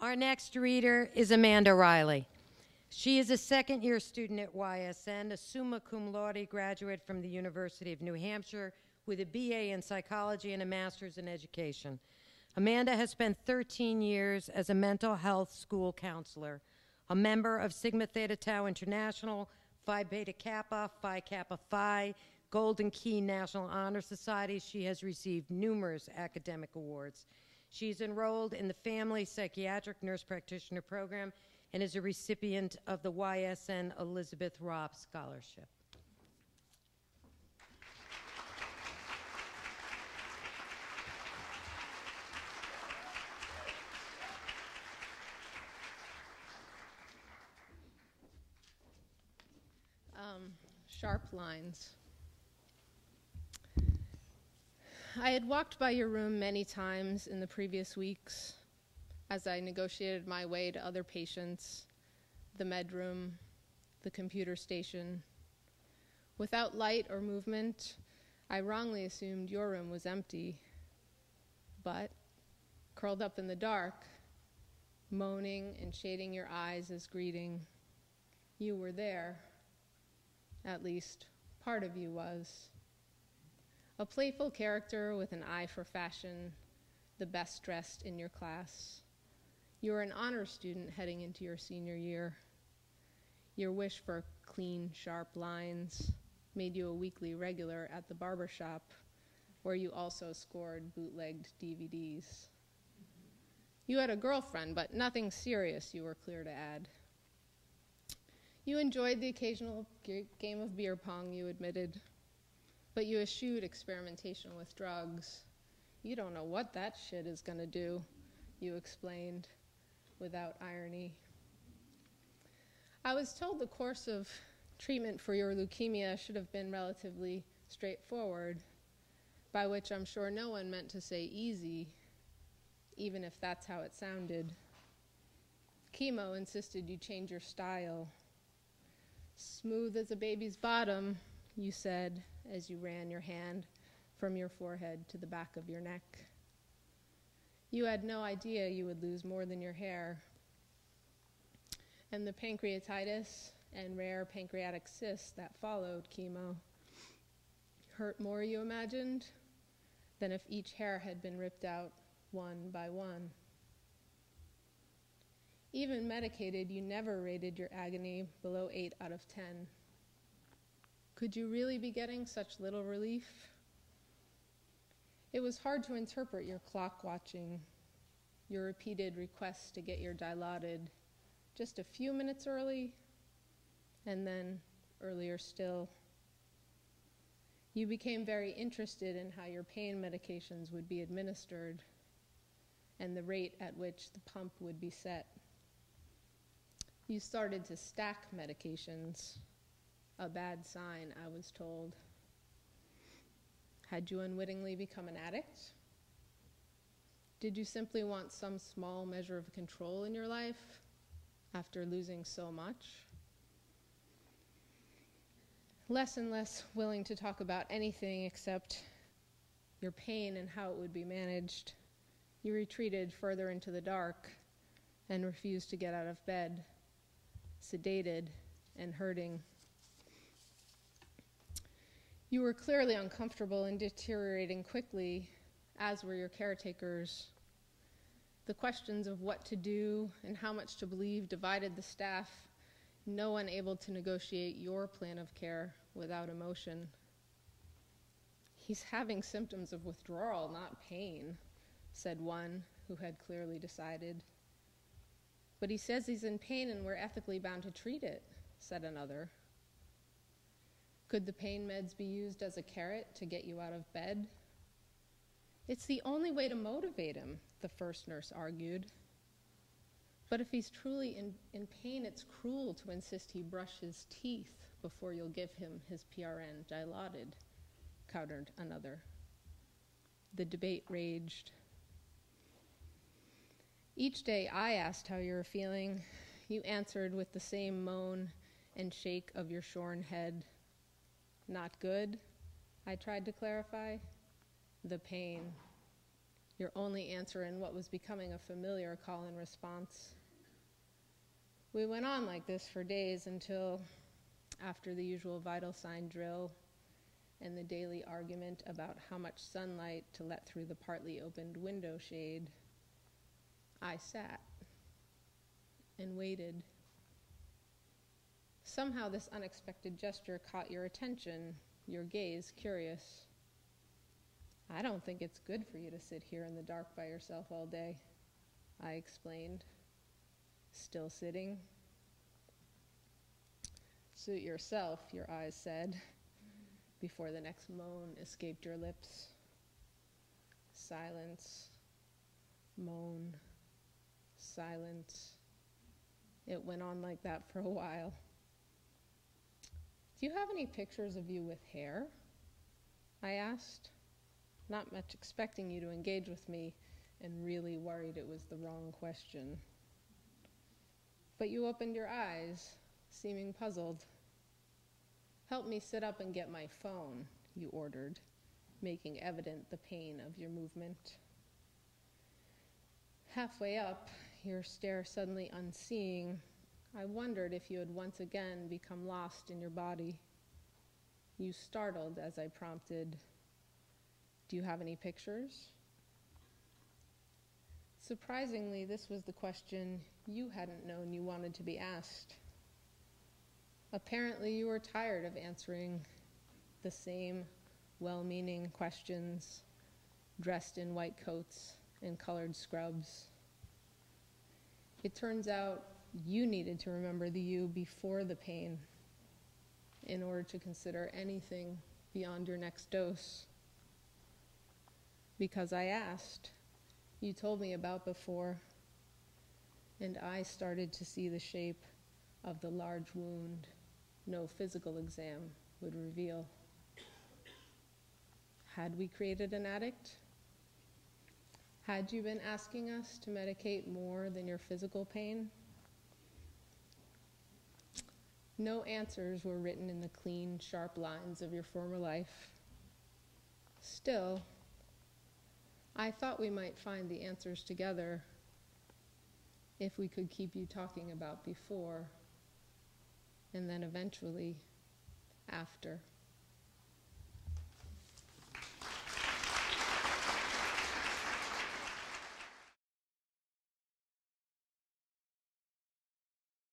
Our next reader is Amanda Reilly. She is a second-year student at YSN, a summa cum laude graduate from the University of New Hampshire with a BA in psychology and a master's in education. Amanda has spent 13 years as a mental health school counselor, a member of Sigma Theta Tau International, Phi Beta Kappa, Phi Kappa Phi, Golden Key National Honor Society. She has received numerous academic awards. She's enrolled in the Family Psychiatric Nurse Practitioner Program and is a recipient of the YSN Elizabeth Robb Scholarship. Sharp lines. I had walked by your room many times in the previous weeks as I negotiated my way to other patients, the med room, the computer station. Without light or movement, I wrongly assumed your room was empty. But, curled up in the dark, moaning and shading your eyes as greeting, you were there. At least, part of you was. A playful character with an eye for fashion, the best dressed in your class. You were an honor student heading into your senior year. Your wish for clean, sharp lines made you a weekly regular at the barber shop, where you also scored bootlegged DVDs. You had a girlfriend, but nothing serious, you were clear to add. You enjoyed the occasional game of beer pong, you admitted, but you eschewed experimentation with drugs. You don't know what that shit is gonna do, you explained, without irony. I was told the course of treatment for your leukemia should have been relatively straightforward, by which I'm sure no one meant to say easy, even if that's how it sounded. Chemo insisted you change your style. Smooth as a baby's bottom, you said, as you ran your hand from your forehead to the back of your neck. You had no idea you would lose more than your hair. And the pancreatitis and rare pancreatic cysts that followed chemo hurt more, you imagined, than if each hair had been ripped out one by one. Even medicated, you never rated your agony below 8 out of 10. Could you really be getting such little relief? It was hard to interpret your clock watching, your repeated requests to get your dilaudid just a few minutes early, and then earlier still. You became very interested in how your pain medications would be administered and the rate at which the pump would be set. You started to stack medications, a bad sign, I was told. Had you unwittingly become an addict? Did you simply want some small measure of control in your life after losing so much? Less and less willing to talk about anything except your pain and how it would be managed, you retreated further into the dark and refused to get out of bed, sedated and hurting. You were clearly uncomfortable and deteriorating quickly, as were your caretakers. The questions of what to do and how much to believe divided the staff, no one able to negotiate your plan of care without emotion. He's having symptoms of withdrawal, not pain, said one who had clearly decided. But he says he's in pain and we're ethically bound to treat it, said another. Could the pain meds be used as a carrot to get you out of bed? It's the only way to motivate him, the first nurse argued. But if he's truly in pain, it's cruel to insist he brush his teeth before you'll give him his PRN dilaudid, countered another. The debate raged. Each day I asked how you were feeling. You answered with the same moan and shake of your shorn head. Not good, I tried to clarify. The pain. your only answer in what was becoming a familiar call and response. We went on like this for days until, after the usual vital sign drill and the daily argument about how much sunlight to let through the partly opened window shade, I sat and waited. Somehow this unexpected gesture caught your attention, your gaze curious. "I don't think it's good for you to sit here in the dark by yourself all day," I explained. Still sitting? "Suit yourself," your eyes said, before the next moan escaped your lips. Silence, moan, silence. It went on like that for a while. "Do you have any pictures of you with hair?" I asked, not much expecting you to engage with me and really worried it was the wrong question. But you opened your eyes, seeming puzzled. "Help me sit up and get my phone," you ordered, making evident the pain of your movement. Halfway up, your stare suddenly unseeing, I wondered if you had once again become lost in your body. You startled as I prompted, "Do you have any pictures?" Surprisingly, this was the question you hadn't known you wanted to be asked. Apparently, you were tired of answering the same well-meaning questions, dressed in white coats and colored scrubs. It turns out you needed to remember the you before the pain in order to consider anything beyond your next dose. Because I asked, you told me about before, and I started to see the shape of the large wound no physical exam would reveal. Had we created an addict? Had you been asking us to medicate more than your physical pain? No answers were written in the clean, sharp lines of your former life. Still, I thought we might find the answers together if we could keep you talking about before, and then eventually after.